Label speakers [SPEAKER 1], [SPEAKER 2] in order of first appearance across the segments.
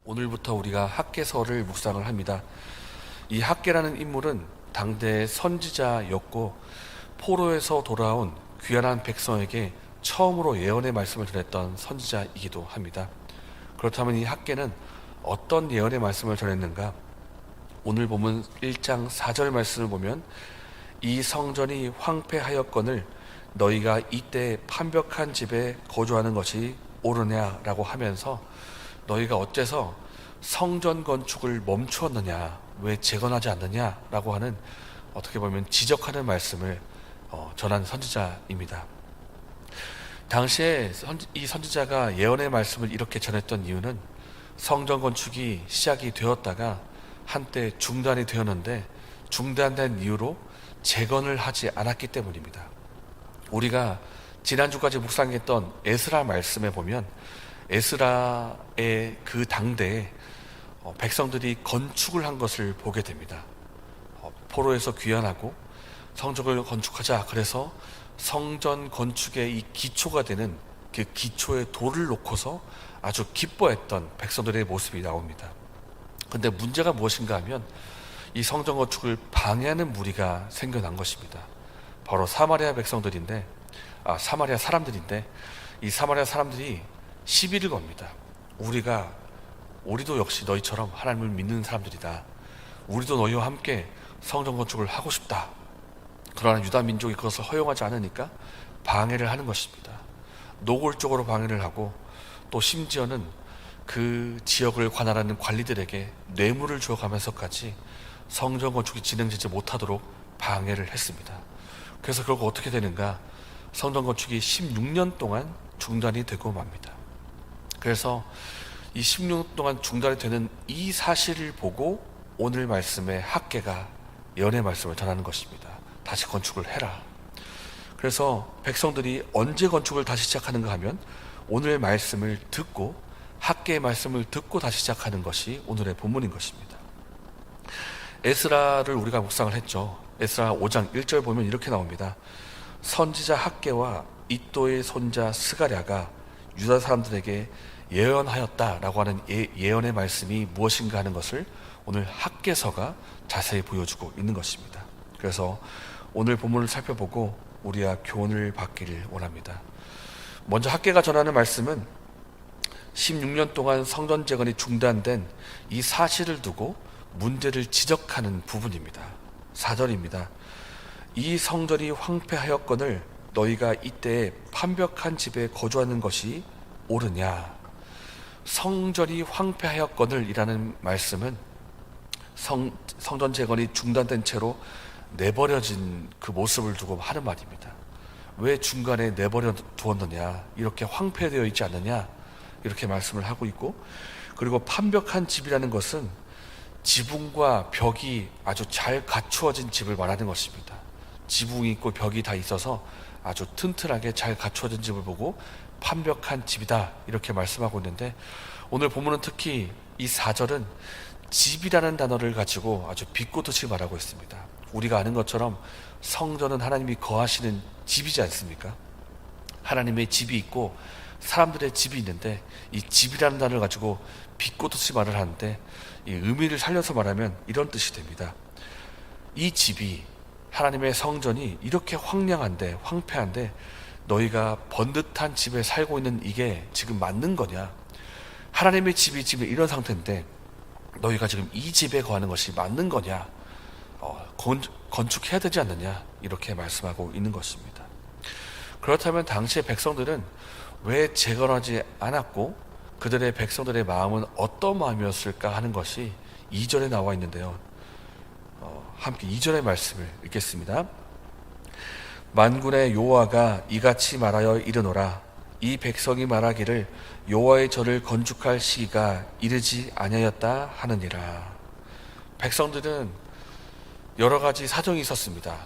[SPEAKER 1] 오늘부터 우리가 학개서를 묵상을 합니다. 이 학개라는 인물은 당대의 선지자였고 포로에서 돌아온 귀환한 백성에게 처음으로 예언의 말씀을 전했던 선지자이기도 합니다. 그렇다면 이 학개는 어떤 예언의 말씀을 전했는가? 오늘 본문 1장 4절 말씀을 보면 이 성전이 황폐하였거늘 너희가 이때 판벽한 집에 거주하는 것이 옳으냐라고 하면서 너희가 어째서 성전 건축을 멈추었느냐, 왜 재건하지 않느냐라고 하는 어떻게 보면 지적하는 말씀을 전한 선지자입니다. 당시에 이 선지자가 예언의 말씀을 이렇게 전했던 이유는 성전 건축이 시작이 되었다가 한때 중단이 되었는데 중단된 이유로 재건을 하지 않았기 때문입니다. 우리가 지난주까지 묵상했던 에스라 말씀에 보면 에스라의 그 당대에 백성들이 건축을 한 것을 보게 됩니다. 포로에서 귀환하고 성전을 건축하자. 그래서 성전 건축의 이 기초가 되는 그 기초의 돌을 놓고서 아주 기뻐했던 백성들의 모습이 나옵니다. 근데 문제가 무엇인가 하면 이 성전 건축을 방해하는 무리가 생겨난 것입니다. 바로 사마리아 백성들인데, 사마리아 사람들인데, 이 사마리아 사람들이 시비를 겁니다. 우리도 역시 너희처럼 하나님을 믿는 사람들이다. 우리도 너희와 함께 성전 건축을 하고 싶다. 그러나 유다 민족이 그것을 허용하지 않으니까 방해를 하는 것입니다. 노골적으로 방해를 하고 또 심지어는 그 지역을 관할하는 관리들에게 뇌물을 주어가면서까지 성전 건축이 진행되지 못하도록 방해를 했습니다. 그래서 결국 어떻게 되는가? 성전 건축이 16년 동안 중단이 되고 맙니다. 그래서 이 16년 동안 중단이 되는 이 사실을 보고 오늘 말씀에 학개가 예언의 말씀을 전하는 것입니다. 다시 건축을 해라. 그래서 백성들이 언제 건축을 다시 시작하는가 하면 오늘 말씀을 듣고 학개의 말씀을 듣고 다시 시작하는 것이 오늘의 본문인 것입니다. 에스라를 우리가 묵상을 했죠. 에스라 5장 1절 보면 이렇게 나옵니다. 선지자 학개와 이또의 손자 스가랴가 유다 사람들에게 예언하였다라고 하는 예언의 말씀이 무엇인가 하는 것을 오늘 학개서가 자세히 보여주고 있는 것입니다. 그래서 오늘 본문을 살펴보고 우리가 교훈을 받기를 원합니다. 먼저 학개가 전하는 말씀은 16년 동안 성전 재건이 중단된 이 사실을 두고 문제를 지적하는 부분입니다. 4절입니다. 이 성전이 황폐하였거늘 너희가 이때에 판벽한 집에 거주하는 것이 옳으냐. 성전이 황폐하였거늘 이라는 말씀은 성전 재건이 중단된 채로 내버려진 그 모습을 두고 하는 말입니다. 왜 중간에 내버려 두었느냐, 이렇게 황폐되어 있지 않느냐, 이렇게 말씀을 하고 있고, 그리고 판벽한 집이라는 것은 지붕과 벽이 아주 잘 갖추어진 집을 말하는 것입니다. 지붕이 있고 벽이 다 있어서 아주 튼튼하게 잘 갖추어진 집을 보고 판벽한 집이다, 이렇게 말씀하고 있는데, 오늘 본문은 특히 이 4절은 집이라는 단어를 가지고 아주 비꼬듯이 말하고 있습니다. 우리가 아는 것처럼 성전은 하나님이 거하시는 집이지 않습니까? 하나님의 집이 있고 사람들의 집이 있는데 이 집이라는 단어를 가지고 비꼬듯이 말을 하는데, 이 의미를 살려서 말하면 이런 뜻이 됩니다. 이 집이, 하나님의 성전이 이렇게 황량한데, 황폐한데 너희가 번듯한 집에 살고 있는 이게 지금 맞는 거냐? 하나님의 집이 지금 이런 상태인데 너희가 지금 이 집에 거하는 것이 맞는 거냐? 건축해야 되지 않느냐? 이렇게 말씀하고 있는 것입니다. 그렇다면 당시의 백성들은 왜 재건하지 않았고 그들의 백성들의 마음은 어떤 마음이었을까 하는 것이 2절에 나와 있는데요. 함께 2절의 말씀을 읽겠습니다. 만군의 여호와가 이같이 말하여 이르노라. 이 백성이 말하기를 여호와의 절을 건축할 시기가 이르지 아니하였다 하느니라. 백성들은 여러 가지 사정이 있었습니다.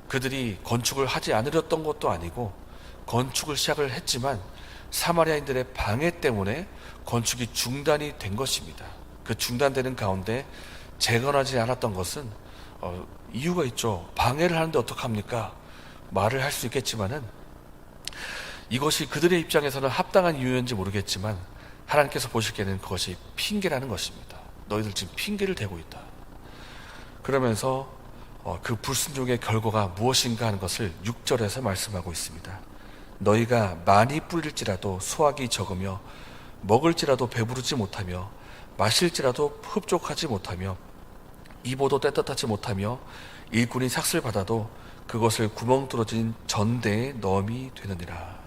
[SPEAKER 1] 그들이 건축을 하지 않으렸던 것도 아니고 건축을 시작을 했지만 사마리아인들의 방해 때문에 건축이 중단이 된 것입니다. 그 중단되는 가운데 재건하지 않았던 것은 이유가 있죠. 방해를 하는데 어떡합니까? 말을 할 수 있겠지만은 이것이 그들의 입장에서는 합당한 이유인지 모르겠지만 하나님께서 보시기에는 그것이 핑계라는 것입니다. 너희들 지금 핑계를 대고 있다. 그러면서 그 불순종의 결과가 무엇인가 하는 것을 6절에서 말씀하고 있습니다. 너희가 많이 뿌릴지라도 수확이 적으며 먹을지라도 배부르지 못하며 마실지라도 흡족하지 못하며 입어도 떼뜻하지 못하며 일꾼이 삭슬 받아도 그것을 구멍 뚫어진 전대에 넣음이 되느니라.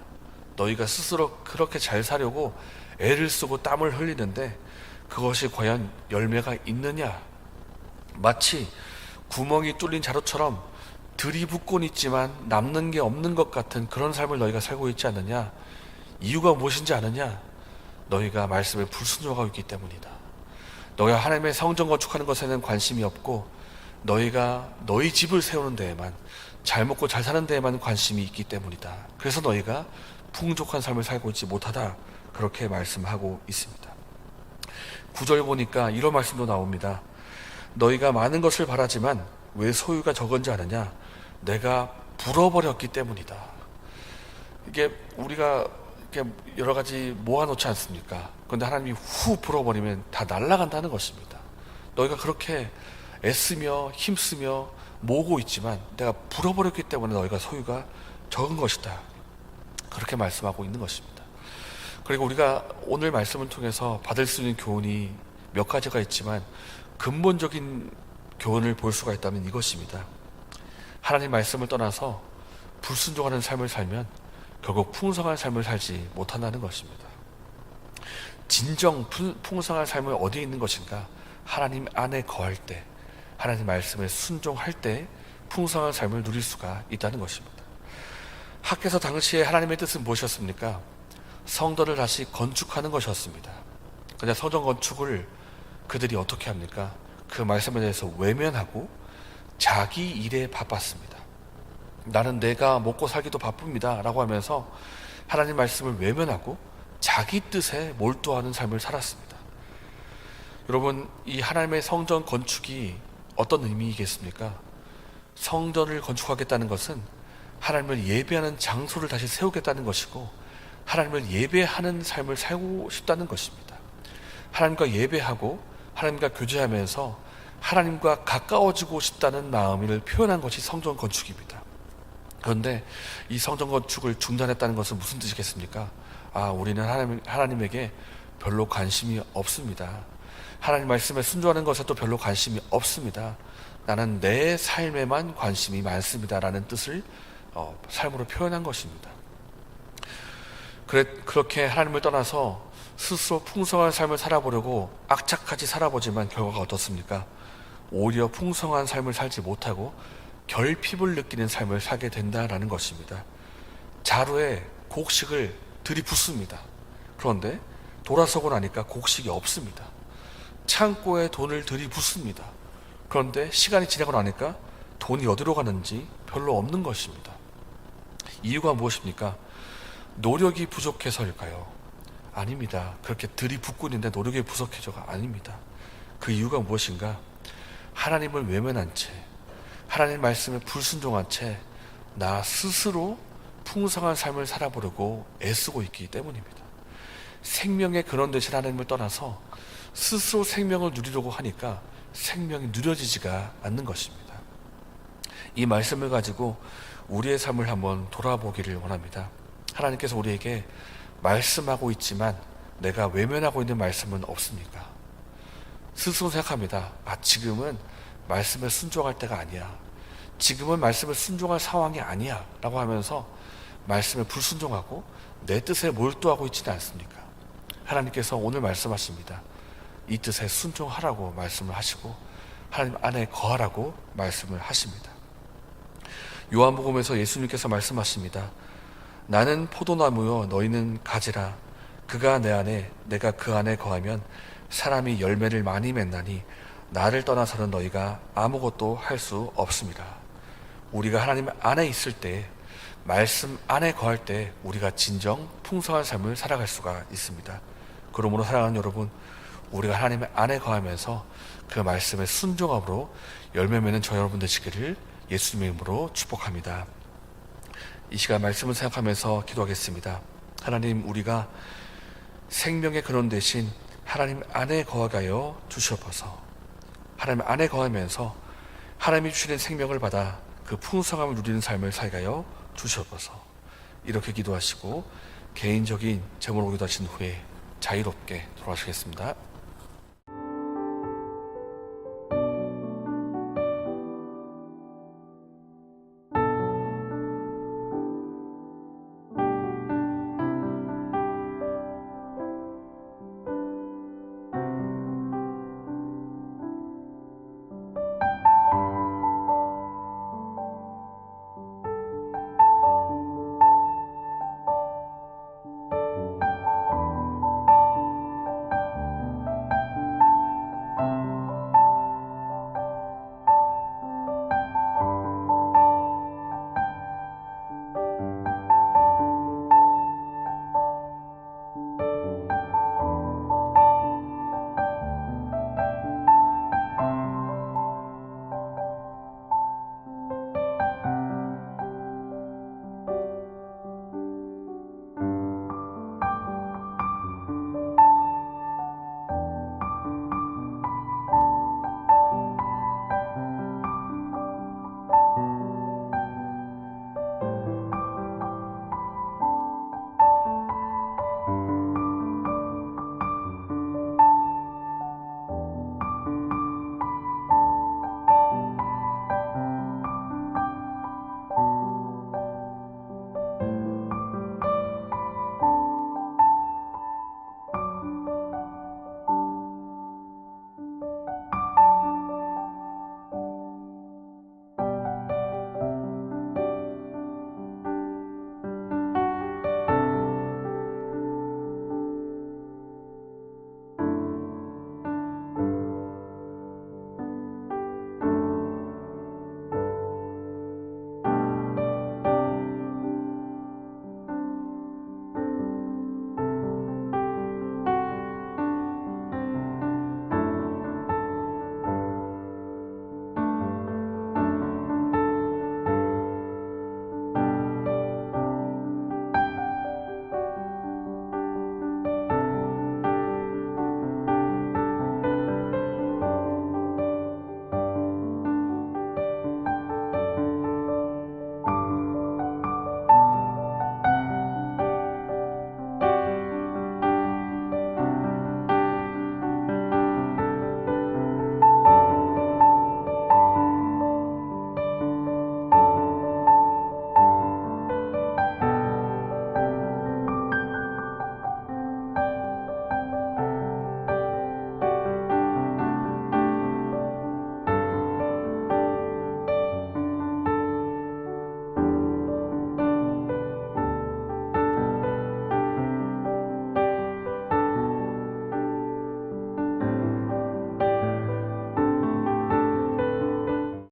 [SPEAKER 1] 너희가 스스로 그렇게 잘 사려고 애를 쓰고 땀을 흘리는데 그것이 과연 열매가 있느냐? 마치 구멍이 뚫린 자루처럼 들이붓곤 있지만 남는 게 없는 것 같은 그런 삶을 너희가 살고 있지 않느냐? 이유가 무엇인지 아느냐? 너희가 말씀에 불순종하고 있기 때문이다. 너희가 하나님의 성전 건축하는 것에는 관심이 없고 너희가 너희 집을 세우는 데에만, 잘 먹고 잘 사는 데에만 관심이 있기 때문이다. 그래서 너희가 풍족한 삶을 살고 있지 못하다. 그렇게 말씀하고 있습니다. 9절 보니까 이런 말씀도 나옵니다. 너희가 많은 것을 바라지만 왜 소유가 적은지 아느냐? 내가 불어버렸기 때문이다. 이게 우리가 이렇게 여러 가지 모아놓지 않습니까? 그런데 하나님이 후 불어버리면 다 날아간다는 것입니다. 너희가 그렇게 애쓰며 힘쓰며 모으고 있지만 내가 불어버렸기 때문에 너희가 소유가 적은 것이다. 그렇게 말씀하고 있는 것입니다. 그리고 우리가 오늘 말씀을 통해서 받을 수 있는 교훈이 몇 가지가 있지만 근본적인 교훈을 볼 수가 있다면 이것입니다. 하나님 말씀을 떠나서 불순종하는 삶을 살면 결국 풍성한 삶을 살지 못한다는 것입니다. 진정 풍성한 삶은 어디에 있는 것인가? 하나님 안에 거할 때, 하나님 말씀에 순종할 때 풍성한 삶을 누릴 수가 있다는 것입니다. 학개서 당시에 하나님의 뜻은 무엇이었습니까? 성전을 다시 건축하는 것이었습니다. 그런데 성전 건축을 그들이 어떻게 합니까? 그 말씀에 대해서 외면하고 자기 일에 바빴습니다. 나는 내가 먹고 살기도 바쁩니다 라고 하면서 하나님 말씀을 외면하고 자기 뜻에 몰두하는 삶을 살았습니다. 여러분, 이 하나님의 성전 건축이 어떤 의미이겠습니까? 성전을 건축하겠다는 것은 하나님을 예배하는 장소를 다시 세우겠다는 것이고 하나님을 예배하는 삶을 살고 싶다는 것입니다. 하나님과 예배하고 하나님과 교제하면서 하나님과 가까워지고 싶다는 마음을 표현한 것이 성전 건축입니다. 그런데 이 성전 건축을 중단했다는 것은 무슨 뜻이겠습니까? 우리는 하나님에게 별로 관심이 없습니다. 하나님 말씀에 순종하는 것에 또 별로 관심이 없습니다. 나는 내 삶에만 관심이 많습니다 라는 뜻을 삶으로 표현한 것입니다. 그렇게 하나님을 떠나서 스스로 풍성한 삶을 살아보려고 악착같이 살아보지만 결과가 어떻습니까? 오히려 풍성한 삶을 살지 못하고 결핍을 느끼는 삶을 살게 된다라는 것입니다. 자루에 곡식을 들이붓습니다. 그런데 돌아서고 나니까 곡식이 없습니다. 창고에 돈을 들이붓습니다. 그런데 시간이 지나고 나니까 돈이 어디로 가는지 별로 없는 것입니다. 이유가 무엇입니까? 노력이 부족해서일까요? 아닙니다. 그렇게 들이붓고 있는데 노력이 부족해서가 아닙니다. 그 이유가 무엇인가? 하나님을 외면한 채, 하나님 말씀에 불순종한 채 나 스스로 풍성한 삶을 살아보려고 애쓰고 있기 때문입니다. 생명의 근원 되신 하나님을 떠나서 스스로 생명을 누리려고 하니까 생명이 누려지지가 않는 것입니다. 이 말씀을 가지고 우리의 삶을 한번 돌아보기를 원합니다. 하나님께서 우리에게 말씀하고 있지만 내가 외면하고 있는 말씀은 없습니까? 스스로 생각합니다. 지금은 말씀에 순종할 때가 아니야. 지금은 말씀에 순종할 상황이 아니야 라고 하면서 말씀에 불순종하고 내 뜻에 몰두하고 있지는 않습니까? 하나님께서 오늘 말씀하십니다. 이 뜻에 순종하라고 말씀을 하시고 하나님 안에 거하라고 말씀을 하십니다. 요한복음에서 예수님께서 말씀하십니다. 나는 포도나무요 너희는 가지라. 그가 내 안에 내가 그 안에 거하면 사람이 열매를 많이 맺나니 나를 떠나서는 너희가 아무것도 할 수 없습니다. 우리가 하나님 안에 있을 때, 말씀 안에 거할 때 우리가 진정 풍성한 삶을 살아갈 수가 있습니다. 그러므로 사랑하는 여러분, 우리가 하나님 안에 거하면서 그 말씀에 순종함으로 열매 맺는 저 여러분 되시기를 예수님의 이름으로 축복합니다. 이 시간 말씀을 생각하면서 기도하겠습니다. 하나님, 우리가 생명의 근원 대신 하나님 안에 거하게 하여 주시옵소서. 하나님 안에 거하면서 하나님이 주시는 생명을 받아 그 풍성함을 누리는 삶을 살게 하여 주시옵소서. 이렇게 기도하시고 개인적인 제목으로 기도하신 후에 자유롭게 돌아가시겠습니다.